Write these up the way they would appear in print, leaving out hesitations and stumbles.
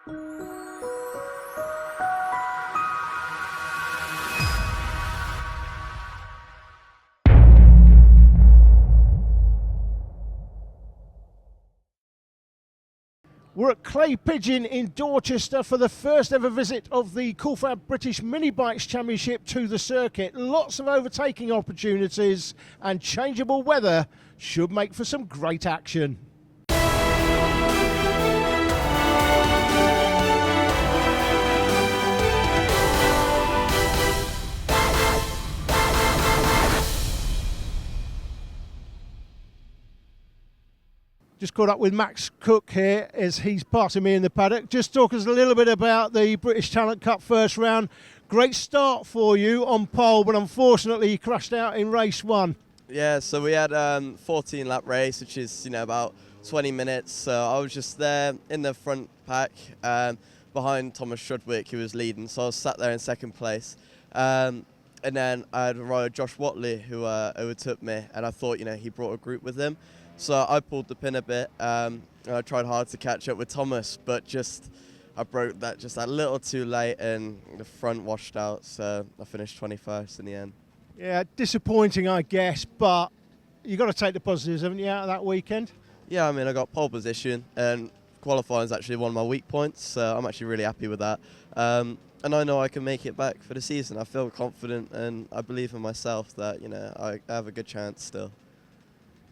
We're at Clay Pigeon in Dorchester for the first ever visit of the FAB British Mini Bikes Championship to the circuit. Lots of overtaking opportunities and changeable weather should make for some great action. Just caught up with Max Cook here as he's passing me in the paddock. Just talk us a little bit about the British Talent Cup first round. Great start for you on pole, but unfortunately you crashed out in race one. Yeah, so we had 14 lap race, which is about 20 minutes. So I was just there in the front pack behind Thomas Shudwick, who was leading. So I was sat there in second place. And then I had a rider, Josh Watley, who overtook me, and I thought he brought a group with him. So I pulled the pin a bit, and I tried hard to catch up with Thomas, but I broke that just a little too late, and the front washed out, so I finished 21st in the end. Yeah, disappointing, I guess, but you've got to take the positives, haven't you, out of that weekend? Yeah, I got pole position, and qualifying is actually one of my weak points, so I'm actually really happy with that. And I know I can make it back for the season. I feel confident, and I believe in myself that, I have a good chance still.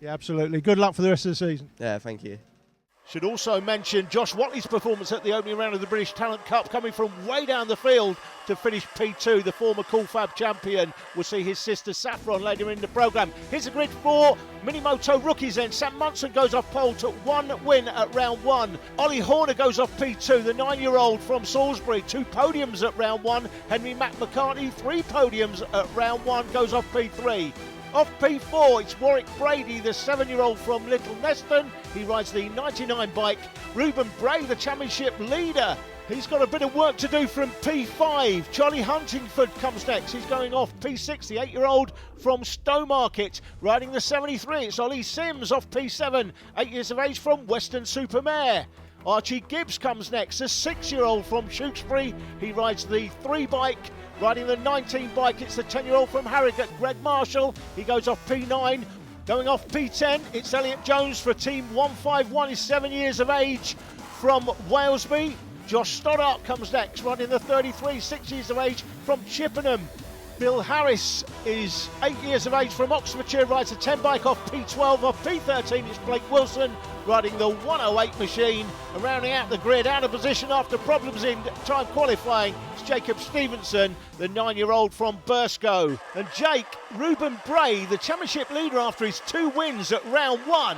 Yeah, absolutely. Good luck for the rest of the season. Yeah, thank you. Should also mention Josh Watley's performance at the opening round of the British Talent Cup, coming from way down the field to finish P2. The former FAB champion will see his sister Saffron later in the programme. Here's a grid for Minimoto Rookies then. Sam Munson goes off pole, took one win at round one. Ollie Horner goes off P2, the 9-year-old from Salisbury. 2 podiums at round one. Henry McCartney, 3 podiums at round one, goes off P3. Off P4, it's Warwick Brady, the 7-year-old from Little Neston. He rides the 99 bike. Reuben Bray, the championship leader. He's got a bit of work to do from P5. Charlie Huntingford comes next. He's going off P6, the 8-year-old from Stowmarket. Riding the 73, it's Ollie Sims off P7, 8 years of age from Weston-super-Mare. Archie Gibbs comes next, the 6-year-old from Shutesbury. He rides the 3 bike. Riding the 19 bike, it's the 10-year-old from Harrogate, Greg Marshall. He goes off P9. Going off P10, it's Elliot Jones for Team 151. He's 7 years of age from Walesby. Josh Stoddart comes next, riding the 33, 6 years of age from Chippenham. Bill Harris is 8 years of age from Oxfordshire, rides a 10 bike off P12. Off P13, it's Blake Wilson riding the 108 machine. And rounding out the grid, out of position after problems in time qualifying, it's Jacob Stevenson, the 9-year-old from Burscough. And Jake, Reuben Bray, the championship leader after his 2 wins at round one,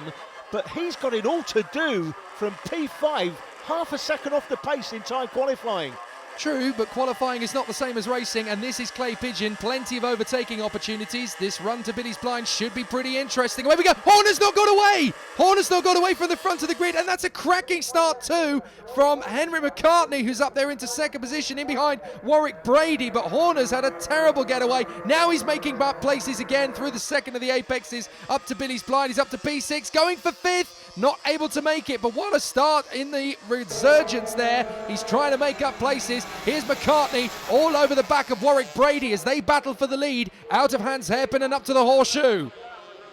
but he's got it all to do from P5, half a second off the pace in time qualifying. True, but qualifying is not the same as racing, and this is Clay Pigeon. Plenty of overtaking opportunities. This run to Billy's Blind should be pretty interesting. Away we go. Horner's not got away. Horner's not got away from the front of the grid, and that's a cracking start too from Henry McCartney, who's up there into second position in behind Warwick Brady, but Horner's had a terrible getaway. Now he's making back places again through the second of the apexes up to Billy's Blind. He's up to P6, going for 5th. Not able to make it, but what a start in the resurgence there. He's trying to make up places. Here's McCartney all over the back of Warwick Brady as they battle for the lead. Out of Hans Hairpin and up to the horseshoe.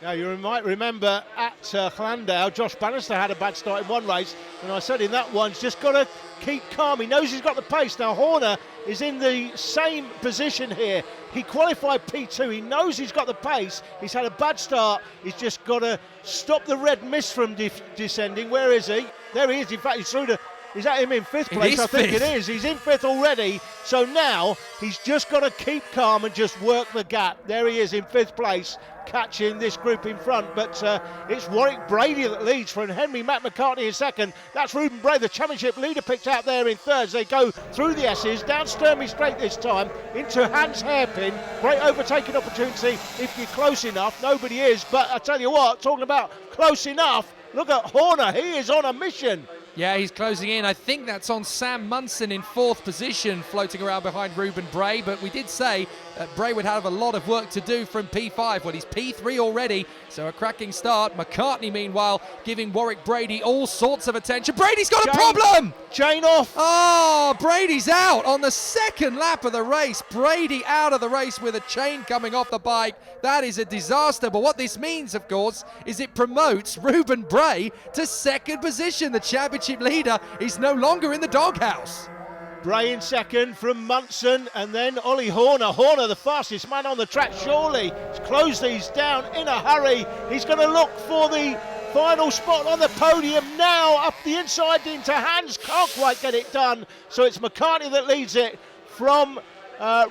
Now you might remember at Llandau, Josh Bannister had a bad start in one race, and I said in that one, he's just got to keep calm. He knows he's got the pace. Now Horner is in the same position here. He qualified P2. He knows he's got the pace. He's had a bad start. He's just got to stop the red mist from descending. Where is he? There he is. In fact, he's through the... Is that him in 5th place? I think it is. He's in 5th already. So now he's just got to keep calm and just work the gap. There he is in 5th place, catching this group in front. But it's Warwick Brady that leads from Henry McCartney in second. That's Reuben Bray, the championship leader, picked out there in third as they go through the S's, down Sturmey Straight this time, into Hans Hairpin. Great overtaking opportunity if you're close enough. Nobody is, but I tell you what, talking about close enough, look at Horner. He is on a mission. Yeah, he's closing in. I think that's on Sam Munson in 4th position, floating around behind Ruben Bray. But we did say that Bray would have a lot of work to do from P5. Well, he's P3 already, so a cracking start. McCartney, meanwhile, giving Warwick Brady all sorts of attention. Brady's got a problem! Chain off! Oh, Brady's out on the 2nd lap of the race. Brady out of the race with a chain coming off the bike. That is a disaster. But what this means, of course, is it promotes Ruben Bray to 2nd position. The championship leader is no longer in the doghouse. Bray in 2nd from Munson, and then Ollie Horner. Horner, the fastest man on the track, surely. He's closed these down in a hurry. He's going to look for the final spot on the podium now. Up the inside into Hans. Can't quite get it done. So it's McCartney that leads it from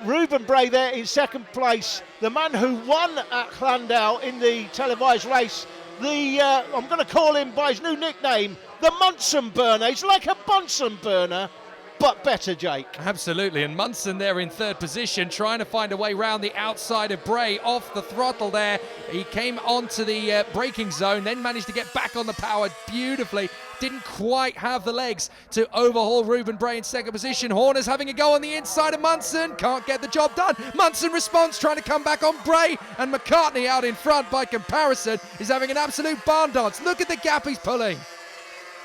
Ruben Bray there in 2nd place. The man who won at Llandau in the televised race. I'm going to call him by his new nickname, the Munson burner. He's like a Bunsen burner, but better, Jake. Absolutely, and Munson there in 3rd position, trying to find a way round the outside of Bray, off the throttle there. He came onto the braking zone, then managed to get back on the power beautifully. Didn't quite have the legs to overhaul Ruben Bray in 2nd position. Horner's having a go on the inside of Munson. Can't get the job done. Munson responds, trying to come back on Bray. And McCartney out in front by comparison is having an absolute barn dance. Look at the gap he's pulling.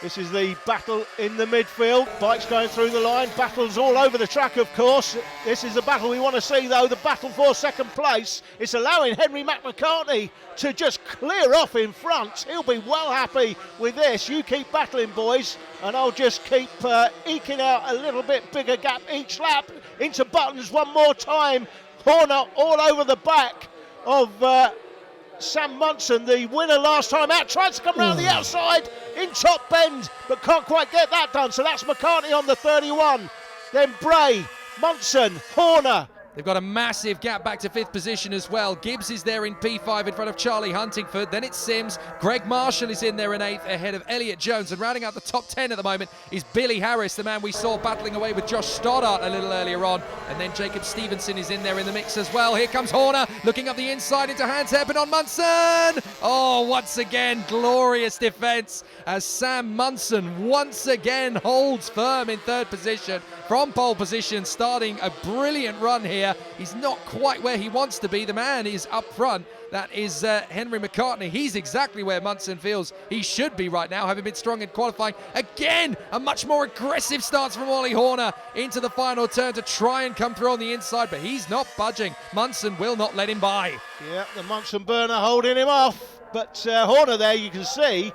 This is the battle in the midfield. Bikes going through the line. Battles all over the track, of course. This is the battle we want to see, though. The battle for 2nd place. It's allowing Henry McCartney to just clear off in front. He'll be well happy with this. You keep battling, boys, and I'll just keep eking out a little bit bigger gap each lap. Into Buttons one more time. Horner all over the back of Sam Munson, the winner last time out, tries to come around the outside in top bend, but can't quite get that done. So that's McCartney on the 31. Then Bray, Munson, Horner. They've got a massive gap back to 5th position as well. Gibbs is there in P5 in front of Charlie Huntingford. Then it's Sims. Greg Marshall is in there in 8th ahead of Elliot Jones. And rounding out the top 10 at the moment is Billy Harris, the man we saw battling away with Josh Stoddart a little earlier on. And then Jacob Stevenson is in there in the mix as well. Here comes Horner looking up the inside into Hans Heppen on Munson. Oh, once again, glorious defense as Sam Munson once again holds firm in 3rd position from pole position, starting a brilliant run here. He's not quite where he wants to be. The man is up front. That is Henry McCartney. He's exactly where Munson feels he should be right now, having been strong in qualifying. Again, a much more aggressive stance from Ollie Horner into the final turn to try and come through on the inside, but he's not budging. Munson will not let him by. Yeah, the Munson burner holding him off. But Horner there, you can see,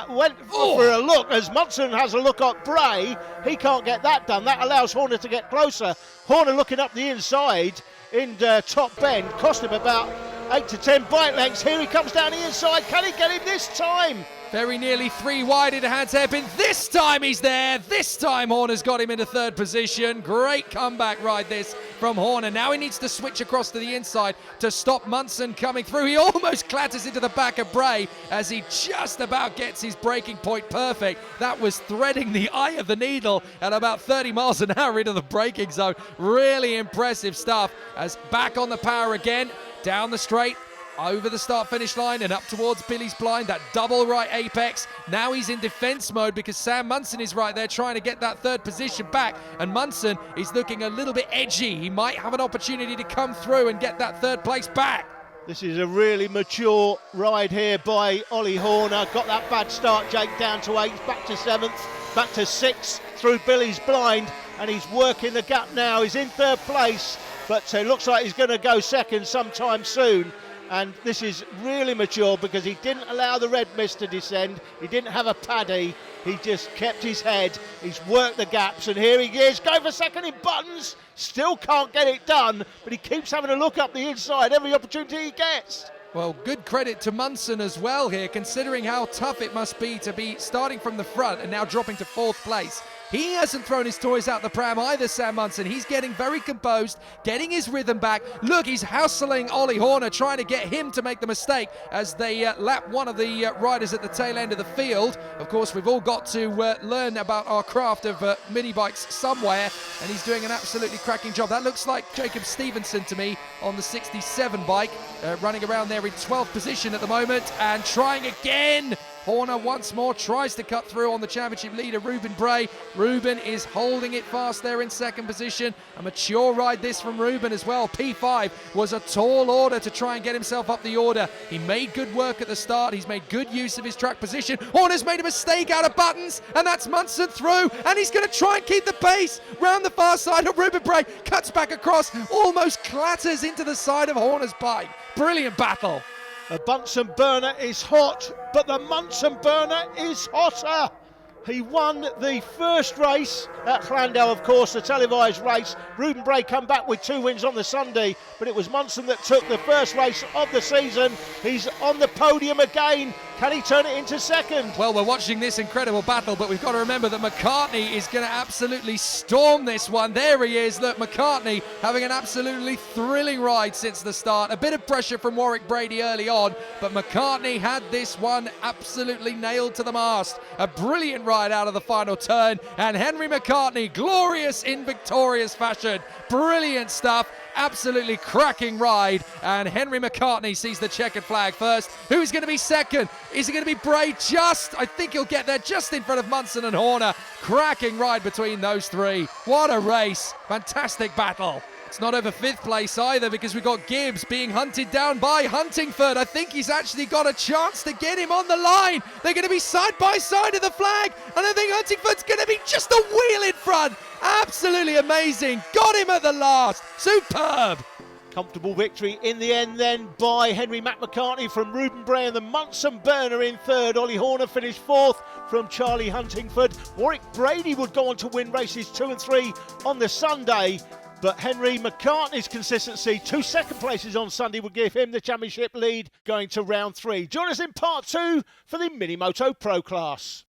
went for a look as Munson has a look at Bray. He can't get that done. That allows Horner to get closer. Horner looking up the inside in top bend. Cost him about 8 to 10 bike lengths. Here he comes down the inside. Can he get him this time? Very nearly 3 wide into Hans Heppen. This time he's there. This time Horner's got him into 3rd position. Great comeback ride this from Horner. Now he needs to switch across to the inside to stop Munson coming through. He almost clatters into the back of Bray as he just about gets his braking point perfect. That was threading the eye of the needle at about 30 miles an hour into the braking zone. Really impressive stuff as back on the power again, down the straight, over the start-finish line and up towards Billy's blind, that double right apex. Now he's in defense mode because Sam Munson is right there trying to get that 3rd position back, and Munson is looking a little bit edgy. He might have an opportunity to come through and get that 3rd place back. This is a really mature ride here by Ollie Horner. Got that bad start, Jake, down to 8th, back to 7th, back to 6th through Billy's blind, and he's working the gap now. He's in 3rd place, but it looks like he's going to go 2nd sometime soon. And this is really mature because he didn't allow the red mist to descend. He didn't have a paddy. He just kept his head. He's worked the gaps, and here he is, going for 2nd in Buttons. Still can't get it done, but he keeps having a look up the inside every opportunity he gets. Well, good credit to Munson as well here, considering how tough it must be to be starting from the front and now dropping to 4th place. He hasn't thrown his toys out the pram either, Sam Munson. He's getting very composed, getting his rhythm back. Look, he's hassling Ollie Horner, trying to get him to make the mistake as they lap one of the riders at the tail end of the field. Of course, we've all got to learn about our craft of mini bikes somewhere, and he's doing an absolutely cracking job. That looks like Jacob Stevenson to me on the 67 bike, running around there in 12th position at the moment and trying again. Horner once more tries to cut through on the championship leader, Ruben Bray. Ruben is holding it fast there in second position. A mature ride this from Ruben as well. P5 was a tall order to try and get himself up the order. He made good work at the start. He's made good use of his track position. Horner's made a mistake out of buttons, and that's Munson through, and he's going to try and keep the pace round the far side of Ruben Bray. Cuts back across, almost clatters into the side of Horner's bike. Brilliant battle. The Bunsen burner is hot, but the Munson burner is hotter. He won the first race at Llandau, of course, the televised race. Ruben Bray come back with 2 wins on the Sunday, but it was Munson that took the first race of the season. He's on the podium again. Can he turn it into second? Well, we're watching this incredible battle, but we've got to remember that McCartney is going to absolutely storm this one. There he is. Look, McCartney having an absolutely thrilling ride since the start. A bit of pressure from Warwick Brady early on, but McCartney had this one absolutely nailed to the mast. A brilliant ride out of the final turn, and Henry McCartney, glorious in victorious fashion. Brilliant stuff. Absolutely cracking ride, and Henry McCartney sees the checkered flag first. Who's going to be second? Is it going to be Bray? I think he'll get there just in front of Munson and Horner. Cracking ride between those three. What a race. Fantastic battle. It's not over 5th place either, because we've got Gibbs being hunted down by Huntingford. I think he's actually got a chance to get him on the line. They're going to be side by side of the flag, and I think Huntingford's going to be just a wheel in front. Absolutely amazing. Got him at the last. Superb. Comfortable victory in the end then by Henry McCartney from Ruben Bray, and the Munson burner in third. Ollie Horner finished 4th from Charlie Huntingford. Warwick Brady would go on to win races 2 and 3 on the Sunday. But Henry McCartney's consistency, 2 second places on Sunday, would give him the championship lead going to round 3. Join us in part 2 for the Minimoto Pro class.